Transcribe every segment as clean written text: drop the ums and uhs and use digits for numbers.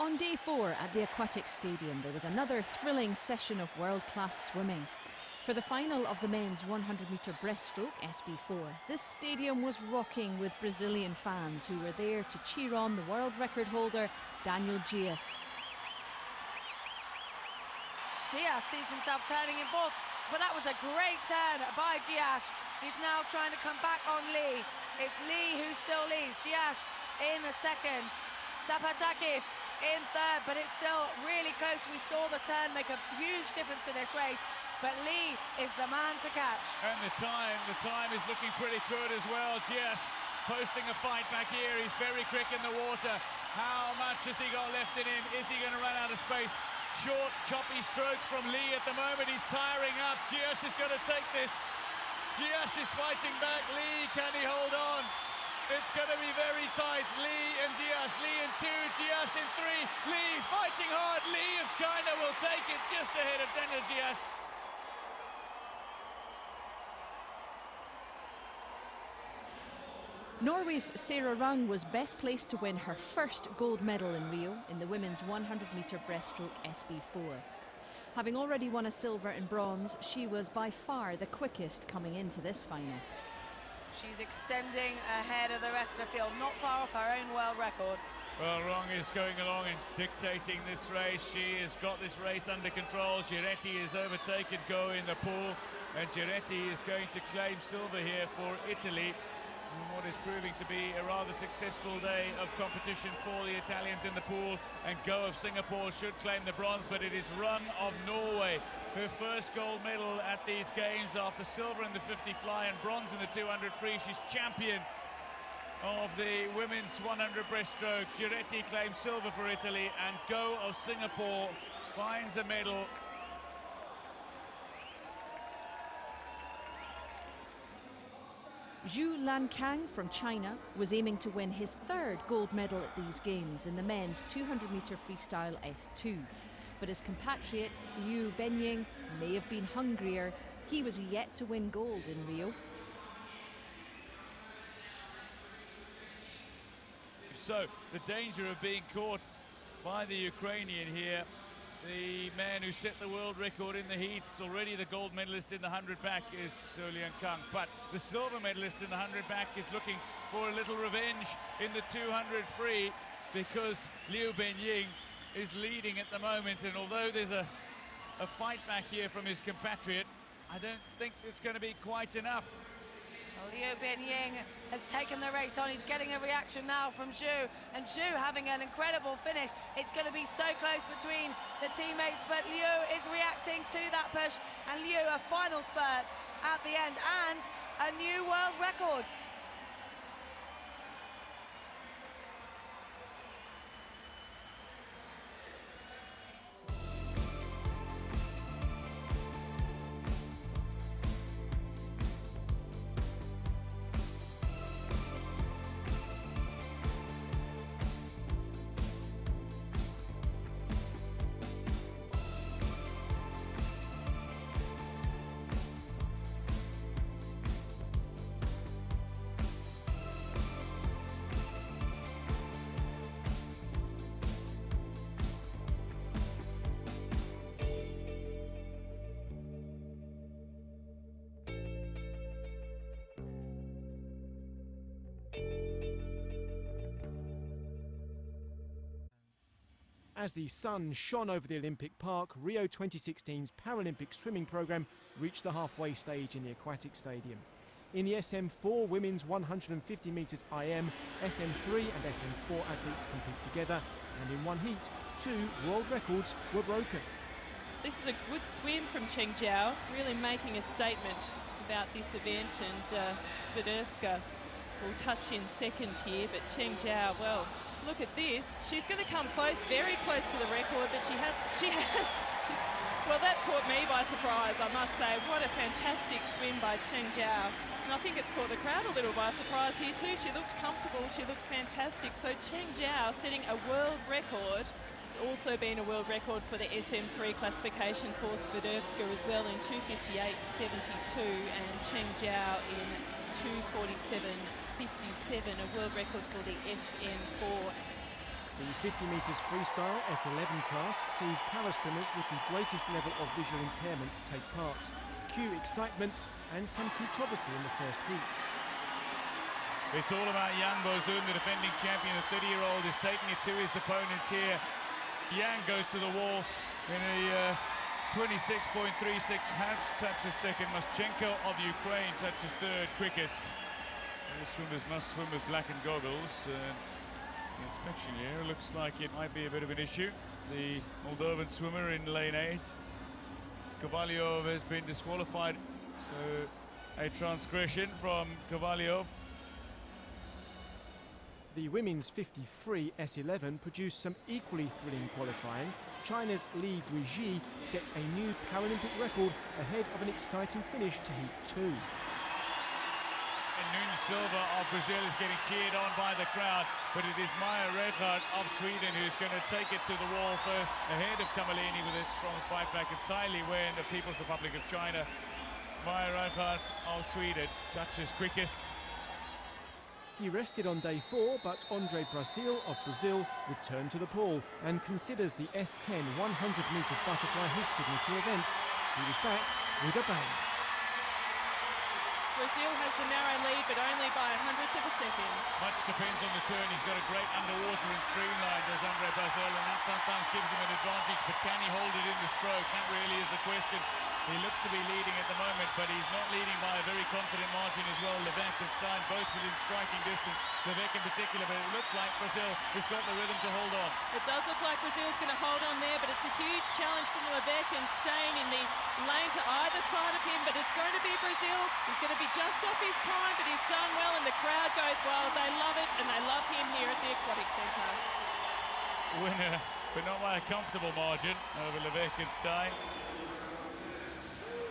On day 4 at the Aquatic Stadium, there was another thrilling session of world-class swimming. For the final of the men's 100-metre breaststroke SB4, this stadium was rocking with Brazilian fans who were there to cheer on the world record holder Daniel Dias. Dias sees himself turning in fourth, but that was a great turn by Dias. He's now trying to come back on Lee. It's Lee who still leads. Dias in the second. Zapatakis in third, but it's still really close. We saw the turn make a huge difference in this race, but Lee is the man to catch. And the time is looking pretty good as well. Dias posting a fight back here. He's very quick in the water. How much has he got left in him? Is he going to run out of space? Short, choppy strokes from Lee at the moment. He's tiring up. Dias is going to take this. Dias is fighting back. Lee, can he hold on? It's going to be very tight. Lee and Dias. Lee in 2, Dias in 3. Lee fighting hard. Lee of China will take it just ahead of Daniel Dias. Norway's Sarah Rung was best placed to win her first gold medal in Rio in the women's 100-metre breaststroke SB4. Having already won a silver and bronze, she was by far the quickest coming into this final. She's extending ahead of the rest of the field, not far off her own world record. Well, Rung is going along and dictating this race. She has got this race under control. Giretti is overtaken Go in the pool, and Giretti is going to claim silver here for Italy. What is proving to be a rather successful day of competition for the Italians in the pool, and Go of Singapore should claim the bronze, but it is Rung of Norway, her first gold medal at these games after silver in the 50 fly and bronze in the 200 free. She's champion of the women's 100 breaststroke. Giretti claims silver for Italy, and Go of Singapore finds a medal. Zhu Lankang from China was aiming to win his third gold medal at these games in the men's 200-metre freestyle S2. But his compatriot Liu Benying may have been hungrier. He was yet to win gold in Rio. So the danger of being caught by the Ukrainian here. The man who set the world record in the heats, already the gold medalist in the 100 back, is Zhu Lankang. But the silver medalist in the 100 back is looking for a little revenge in the 200 free, because Liu Benying is leading at the moment. And although there's a fight back here from his compatriot, I don't think it's going to be quite enough. Well, Liu Benying has taken the race on. He's getting a reaction now from Zhu, and Zhu having an incredible finish. It's going to be so close between the teammates, but Liu is reacting to that push, and Liu a final spurt at the end and a new world record. As the sun shone over the Olympic Park, Rio 2016's Paralympic swimming programme reached the halfway stage in the Aquatic Stadium. In the SM4 women's 150 metres IM, SM3 and SM4 athletes compete together, and in one heat, 2 world records were broken. This is a good swim from Cheng Jiao, really making a statement about this event, and Swiderska will touch in second here, but Cheng Jiao, well, look at this. She's going to come close, very close to the record, but well, that caught me by surprise, I must say. What a fantastic swim by Cheng Jiao. And I think it's caught the crowd a little by surprise here too. She looked comfortable, she looked fantastic. So Cheng Jiao setting a world record. It's also been a world record for the SM3 classification for Swiderska as well in 2:58.72, and Cheng Jiao in 2:47.57, a world record for the SM4. The 50 metres freestyle S11 class sees para-swimmers with the greatest level of visual impairment take part. Cue excitement and some controversy in the first heat. It's all about Yang Bozun, the defending champion. The 30-year-old is taking it to his opponents here. Yang goes to the wall in a 26.36 halves touches second. Moschenko of Ukraine touches third quickest. The swimmers must swim with blackened goggles. The inspection here looks like it might be a bit of an issue. The Moldovan swimmer in lane 8. Kovalyov has been disqualified, so a transgression from Kovalyov. The women's 50 free S11 produced some equally thrilling qualifying. China's Li Guizhi set a new Paralympic record ahead of an exciting finish to Heat 2. And Nunes Silva of Brazil is getting cheered on by the crowd, but it is Maja Redhart of Sweden who's going to take it to the wall first, ahead of Kamalini with a strong fight back, and Tsai Wen of People's Republic of China. Maja Redhart of Sweden touches quickest. He rested on day 4, but Andre Brasil of Brazil returned to the pool and considers the S10 100 metres butterfly his signature event. He was back with a bang. Brazil has the narrow lead, but only by 100th of a second. Much depends on the turn. He's got a great underwater and streamline, does Andre Brasil, and that sometimes gives him an advantage, but can he hold it in the stroke? That really is the question. He looks to be leading at the moment, but he's not leading by a very confident margin as well. Levesque and Stein both within striking distance. Levesque in particular, but it looks like Brazil has got the rhythm to hold on. It does look like Brazil's going to hold on there, but it's a huge challenge from Levesque and Stein in the lane to either side of him, but it's going to be Brazil. He's going to be just off his time, but he's done well, and the crowd goes wild. They love it, and they love him here at the Aquatic Centre. Winner, but not by a comfortable margin over Levesque and Stein.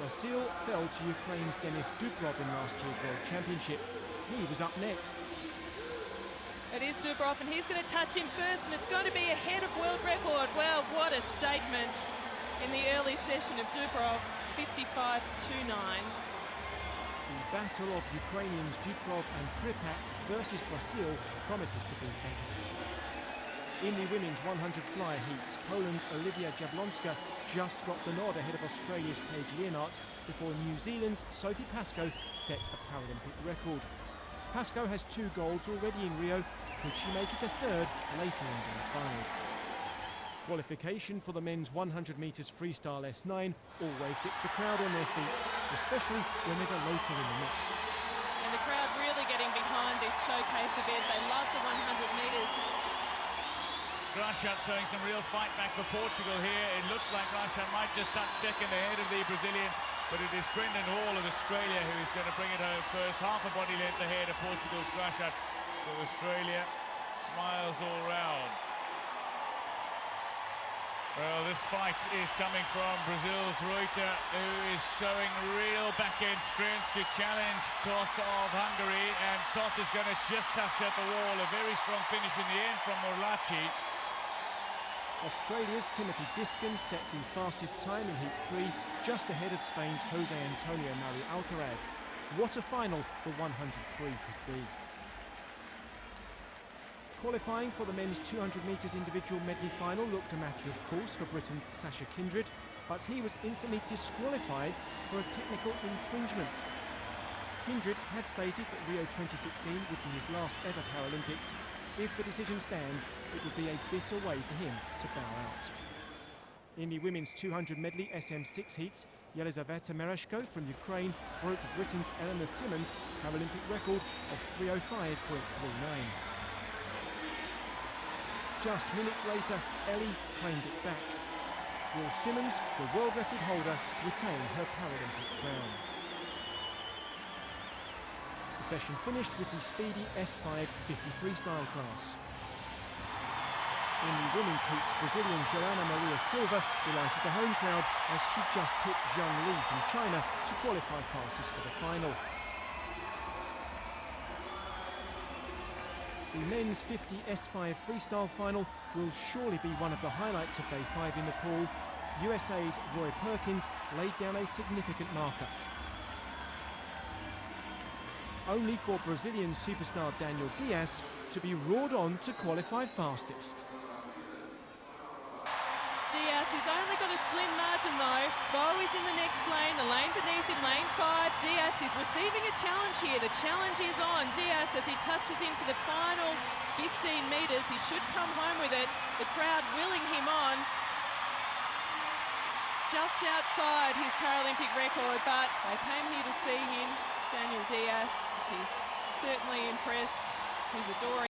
Brasil fell to Ukraine's Denis Dubrov in last year's World Championship. He was up next. It is Dubrov, and he's going to touch him first, and it's going to be ahead of world record. Well, what a statement in the early session of Dubrov, 55.29. The battle of Ukrainians Dubrov and Kripak versus Brasil promises to be epic. In the women's 100 flyer heats, Poland's Olivia Jablonska just got the nod ahead of Australia's Paige Leonard before New Zealand's Sophie Pascoe set a Paralympic record. Pascoe has 2 golds already in Rio. Could she make it a third later in day 5? Qualification for the men's 100 metres freestyle S9 always gets the crowd on their feet, especially when there's a local in the mix. And the crowd really getting behind this showcase event. They love the 100 metres. Graschat showing some real fight back for Portugal here. It looks like Graschat might just touch second ahead of the Brazilian, but it is Brendan Hall of Australia who is going to bring it home first. Half a body length ahead of Portugal's Graschat. So Australia smiles all round. Well, this fight is coming from Brazil's Reuter, who is showing real back-end strength to challenge Toth of Hungary, and Toth is going to just touch at the wall. A very strong finish in the end from Morlachi. Australia's Timothy Diskin set the fastest time in Heat 3, just ahead of Spain's Jose Antonio Mari Alcaraz. What a final the 100 free could be. Qualifying for the men's 200 metres individual medley final looked a matter of course for Britain's Sasha Kindred, but he was instantly disqualified for a technical infringement. Kindred had stated that Rio 2016 would be his last ever Paralympics. If the decision stands, it would be a bitter way for him to bow out. In the women's 200 medley SM6 heats, Yelizaveta Mereshko from Ukraine broke Britain's Eleanor Simmons' Paralympic record of 3:05.39. Just minutes later, Ellie claimed it back. Will Simmons, the world record holder, retain her Paralympic crown? The session finished with the speedy S5 50 freestyle class. In the women's heats, Brazilian Joana Maria Silva delighted the home crowd as she just picked Zhang Li from China to qualify fastest for the final. The men's 50 S5 freestyle final will surely be one of the highlights of day 5 in the pool. USA's Roy Perkins laid down a significant marker. only for Brazilian superstar Daniel Dias to be roared on to qualify fastest. Dias has only got a slim margin though. Bo is in the next lane, the lane beneath him, lane 5. Dias is receiving a challenge here. The challenge is on. Dias, as he touches in for the final 15 metres, he should come home with it. The crowd willing him on. Just outside his Paralympic record, but they came here to see him, Daniel Dias. He's certainly impressed. He's adoring.